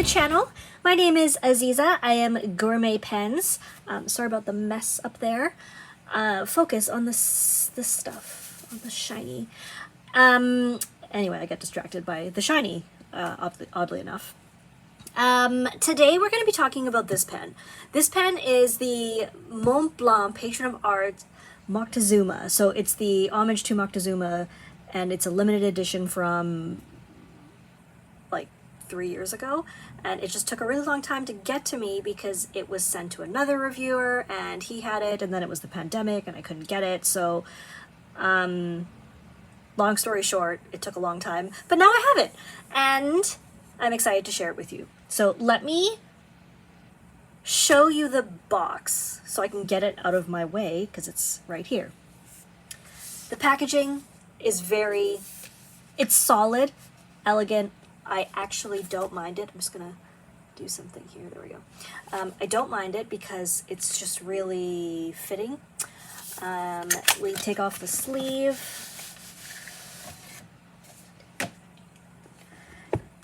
channel. My name is Aziza. I am Gourmet Pens. Sorry about the mess up there. Focus on this stuff, on the shiny. Anyway, I got distracted by the shiny, oddly enough. Today we're going to be talking about this pen. This pen is the Montblanc Patron of Art Moctezuma. So it's the homage to Moctezuma, and it's a limited edition from like 3 years ago, and it just took a really long time to get to me because it was sent to another reviewer and he had it, and then it was the pandemic and I couldn't get it. So long story short, it took a long time, but now I have it and I'm excited to share it with you. So let me show you the box so I can get it out of my way because it's right here. The packaging is it's solid, elegant. I actually don't mind it. I'm just gonna do something here. There we go. I don't mind it because it's just really fitting. We take off the sleeve.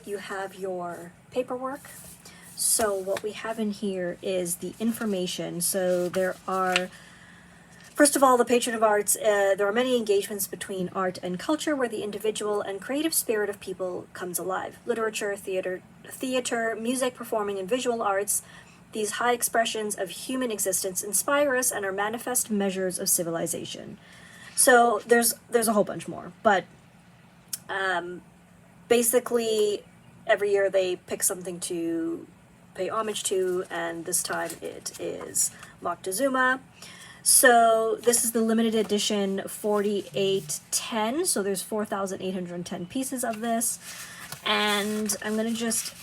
You have your paperwork. So what we have in here is the information. So there are, first of all, the Patron of Arts, there are many engagements between art and culture where the individual and creative spirit of people comes alive. Literature, theater, music, performing, and visual arts, these high expressions of human existence inspire us and are manifest measures of civilization. So there's a whole bunch more, but basically every year they pick something to pay homage to, and this time it is Moctezuma. So this is the limited edition 4810, so there's 4,810 pieces of this, and I'm gonna just,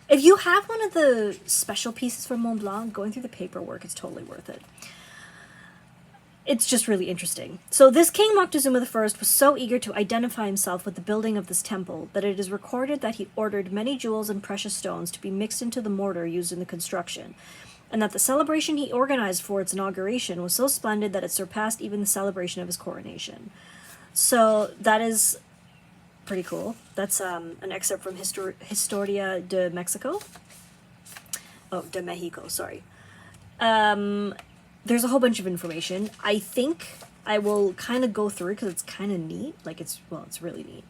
if you have one of the special pieces from Montblanc, going through the paperwork is totally worth it. It's just really interesting. So this King Moctezuma I was so eager to identify himself with the building of this temple that it is recorded that he ordered many jewels and precious stones to be mixed into the mortar used in the construction, and that the celebration he organized for its inauguration was so splendid that it surpassed even the celebration of his coronation. So that is pretty cool. That's an excerpt from Historia de Mexico. Oh, de Mexico, sorry. There's a whole bunch of information. I think I will kind of go through because it's kind of neat. Like it's really neat.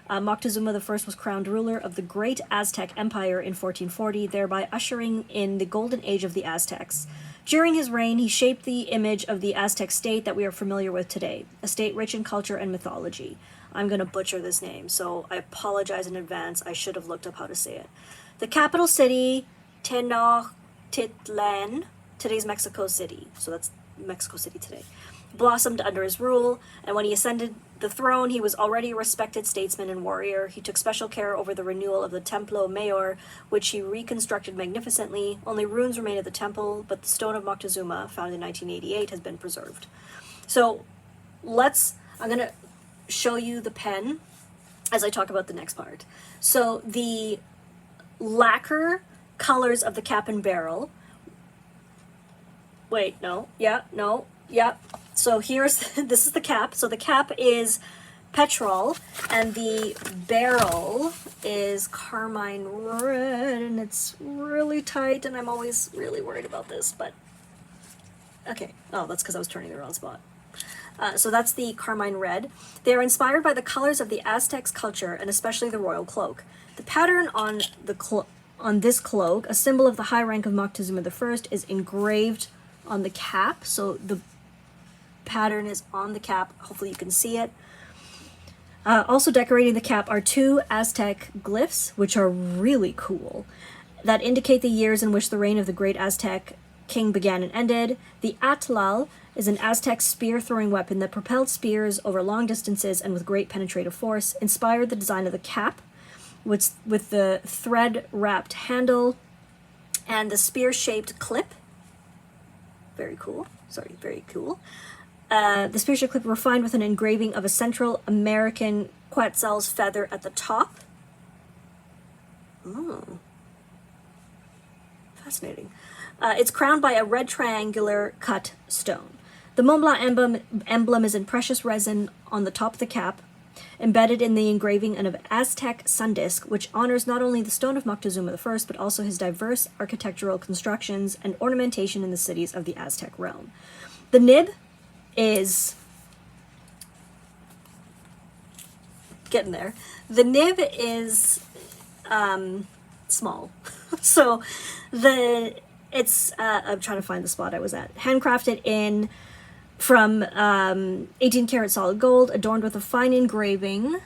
Moctezuma I was crowned ruler of the great Aztec Empire in 1440, thereby ushering in the golden age of the Aztecs. During his reign, he shaped the image of the Aztec state that we are familiar with today, a state rich in culture and mythology. I'm going to butcher this name, so I apologize in advance. I should have looked up how to say it. The capital city, Tenochtitlan, today's Mexico City, so that's Mexico City today, blossomed under his rule, and when he ascended the throne, he was already a respected statesman and warrior. He took special care over the renewal of the Templo Mayor, which he reconstructed magnificently. Only ruins remain of the temple, but the stone of Moctezuma, found in 1988, has been preserved. So I'm going to show you the pen as I talk about the next part. So the lacquer colors of the cap and barrel, so this is the cap. So the cap is petrol, and the barrel is carmine red, and it's really tight, and I'm always really worried about this, but okay. Oh, that's because I was turning the wrong spot. So that's the carmine red. They are inspired by the colors of the Aztecs' culture, and especially the royal cloak. The pattern on this cloak, a symbol of the high rank of Moctezuma I, is engraved on the cap. So the pattern is on the cap. Hopefully you can see it. Also decorating the cap are two Aztec glyphs, which are really cool, that indicate the years in which the reign of the great Aztec king began and ended. The atlal is an Aztec spear-throwing weapon that propelled spears over long distances and with great penetrative force, inspired the design of the cap, with the thread-wrapped handle and the spear-shaped clip. Very cool. Sorry, very cool. The spear-shaped clip refined with an engraving of a Central American quetzal's feather at the top. Oh. Fascinating. It's crowned by a red triangular cut stone. The Montblanc emblem is in precious resin on the top of the cap. embedded in the engraving of an Aztec sun disk, which honors not only the stone of Moctezuma I, but also his diverse architectural constructions and ornamentation in the cities of the Aztec realm. The nib is getting there. The nib is small. So it's I'm trying to find the spot I was at. Handcrafted from 18 karat solid gold, adorned with a fine engraving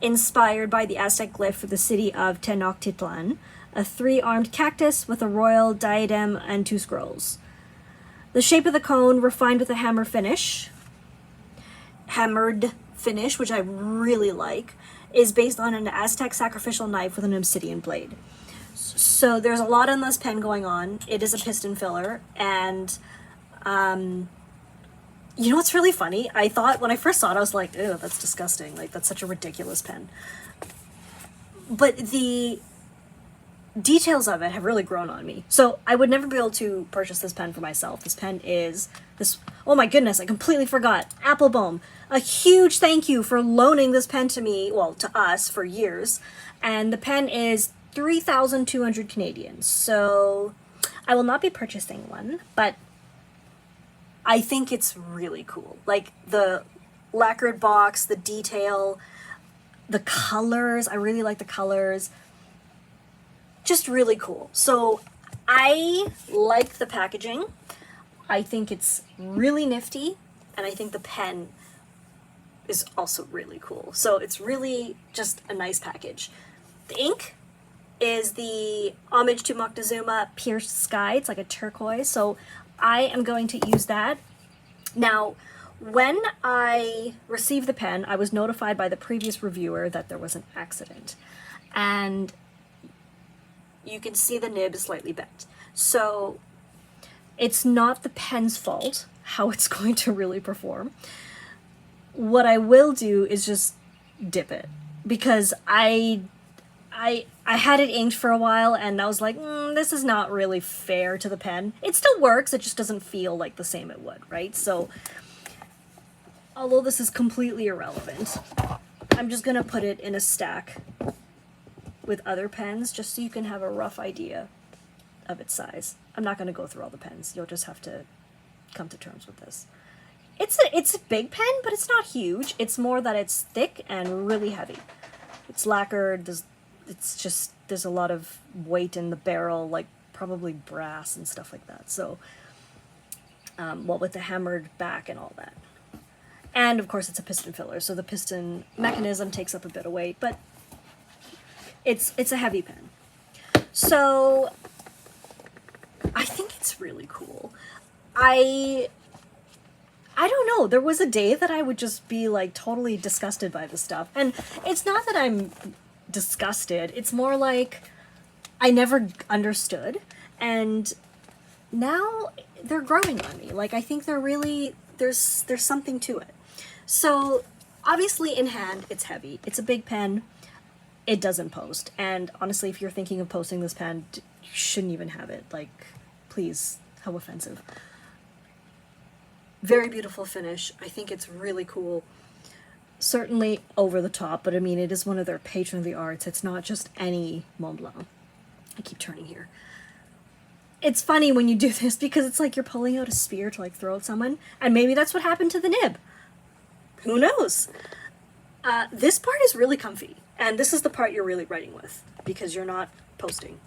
inspired by the Aztec glyph for the city of Tenochtitlan, a 3-armed cactus with a royal diadem and 2 scrolls. The shape of the cone, refined with a hammered finish, which I really like, is based on an Aztec sacrificial knife with an obsidian blade. So there's a lot on this pen going on. It is a piston filler, and you know what's really funny? I thought when I first saw it, I was like, ew, that's disgusting. Like, that's such a ridiculous pen. But the details of it have really grown on me. So I would never be able to purchase this pen for myself. This pen is oh my goodness, I completely forgot. Appelboom. A huge thank you for loaning this pen to me, well, to us, for years. And the pen is 3,200 Canadian. So I will not be purchasing one, but I think it's really cool. Like, the lacquered box, the detail, the colors. I really like the colors. Just really cool. So I like the packaging. I think it's really nifty, and I think the pen is also really cool. So it's really just a nice package. The ink is the homage to Moctezuma Pierced Sky. It's like a turquoise. So I am going to use that. Now, when I received the pen, I was notified by the previous reviewer that there was an accident. And you can see the nib is slightly bent. So it's not the pen's fault how it's going to really perform. What I will do is just dip it, because I had it inked for a while, and I was like, this is not really fair to the pen. It still works, it just doesn't feel like the same it would, right? So, although this is completely irrelevant, I'm just gonna put it in a stack with other pens, just so you can have a rough idea of its size. I'm not gonna go through all the pens. You'll just have to come to terms with this. It's a big pen, but it's not huge. It's more that it's thick and really heavy. It's lacquered. There's a lot of weight in the barrel, like probably brass and stuff like that. So, well, with the hammered back and all that. And of course it's a piston filler, so the piston mechanism takes up a bit of weight, but it's a heavy pen. So I think it's really cool. I don't know, there was a day that I would just be like totally disgusted by this stuff. And it's not that I'm disgusted, it's more like I never understood, and now they're growing on me. Like, I think they're really, there's something to it. So obviously in hand it's heavy, it's a big pen, it doesn't post, and honestly if you're thinking of posting this pen, you shouldn't even have it. Like, please, how offensive. Very beautiful finish. I think it's really cool. Certainly over the top, but I mean, it is one of their patron of the arts. It's not just any Montblanc. I keep turning here. It's funny when you do this, because it's like you're pulling out a spear to like throw at someone, and maybe that's what happened to the nib. Who knows? This part is really comfy, and this is the part you're really writing with, because you're not posting.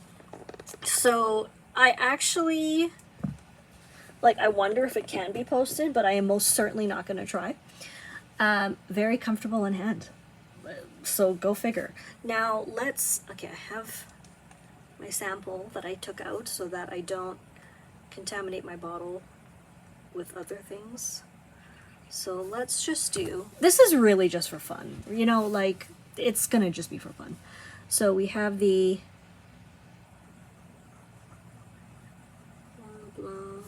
So I actually, like, I wonder if it can be posted, but I am most certainly not going to try. Very comfortable in hand. So go figure. Now okay, I have my sample that I took out so that I don't contaminate my bottle with other things. So let's just this is really just for fun. You know, like, it's gonna just be for fun. So we have the Montblanc.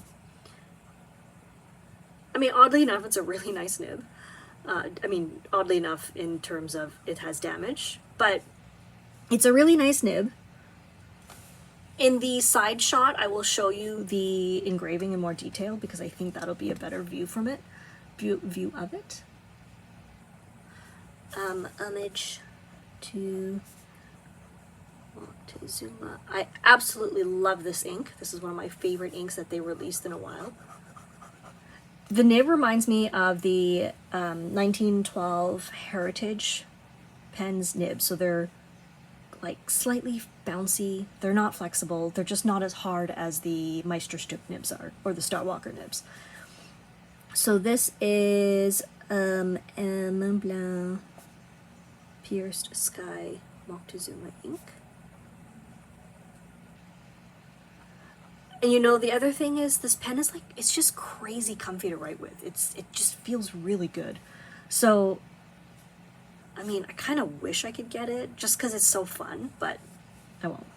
I mean, oddly enough, it's a really nice nib. I mean, oddly enough in terms of it has damage, but it's a really nice nib. In the side shot, I will show you the engraving in more detail, because I think that'll be a better view from it, view of it. homage to Moctezuma. I absolutely love this ink. This is one of my favorite inks that they released in a while. The nib reminds me of the 1912 Heritage pens nibs, so they're like slightly bouncy. They're not flexible. They're just not as hard as the Meisterstück nibs are, or the Starwalker nibs. So this is Montblanc Pierced Sky Moctezuma ink. And you know, the other thing is this pen is like, it's just crazy comfy to write with. It just feels really good. So, I mean, I kind of wish I could get it just because it's so fun, but I won't.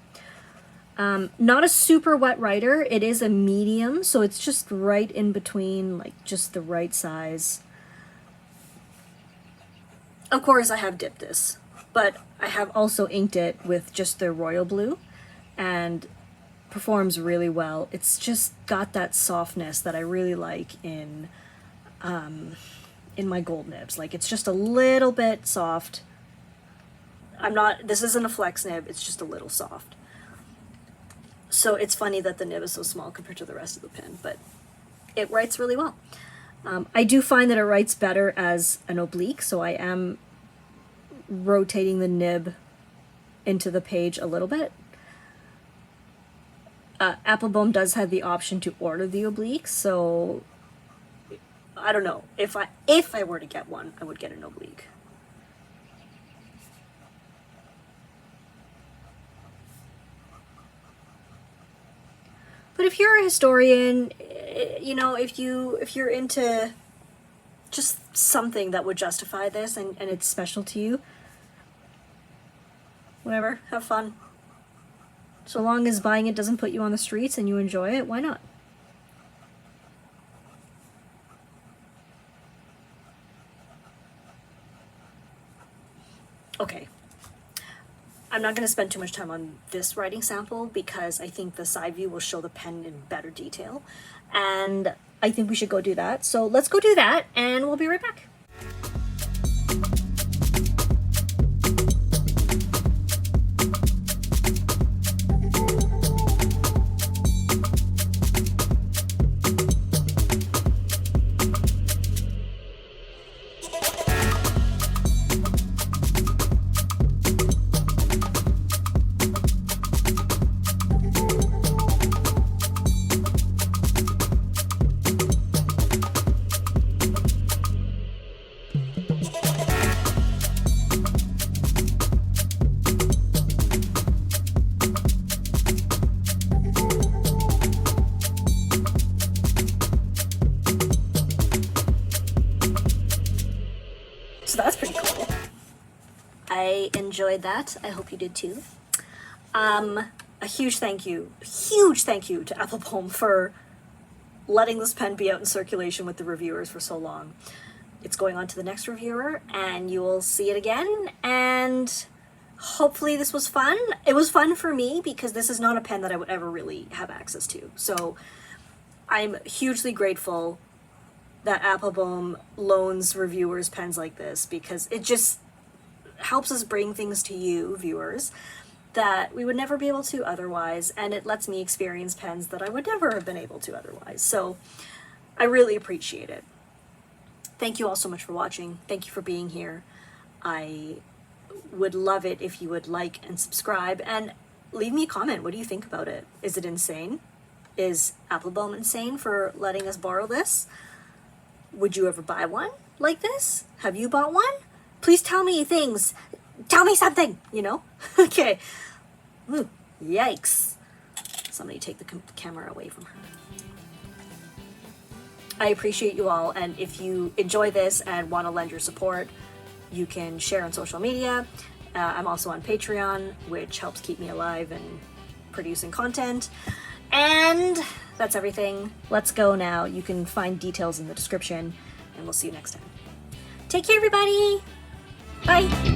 Not a super wet writer. It is a medium, so it's just right in between, like just the right size. Of course, I have dipped this, but I have also inked it with just the royal blue, and performs really well. It's just got that softness that I really like in my gold nibs. Like, it's just a little bit soft. This isn't a flex nib, it's just a little soft. So it's funny that the nib is so small compared to the rest of the pen, but it writes really well. I do find that it writes better as an oblique, so I am rotating the nib into the page a little bit. Appelboom does have the option to order the oblique, so I don't know. If I were to get one, I would get an oblique. But if you're a historian, you know, if you're into just something that would justify this and it's special to you, whatever, have fun. So long as buying it doesn't put you on the streets and you enjoy it, why not? Okay. I'm not going to spend too much time on this writing sample because I think the side view will show the pen in better detail. And I think we should go do that. So let's go do that and we'll be right back. So that's pretty cool. I enjoyed that. I hope you did too. A huge thank you to Appelboom for letting this pen be out in circulation with the reviewers for so long. It's going on to the next reviewer and you will see it again, and hopefully this was fun. It was fun for me because this is not a pen that I would ever really have access to. So I'm hugely grateful that Appelboom loans reviewers pens like this, because it just helps us bring things to you, viewers, that we would never be able to otherwise, and it lets me experience pens that I would never have been able to otherwise. So I really appreciate it. Thank you all so much for watching. Thank you for being here. I would love it if you would like and subscribe, and leave me a comment. What do you think about it? Is it insane? Is Appelboom insane for letting us borrow this? Would you ever buy one like this? Have you bought one? Please tell me things. Tell me something, you know? Okay. Ooh, yikes. Somebody take the camera away from her. I appreciate you all, and if you enjoy this and want to lend your support, you can share on social media. I'm also on Patreon, which helps keep me alive and producing content. And that's everything. Let's go now. You can find details in the description, and we'll see you next time. Take care, everybody. Bye.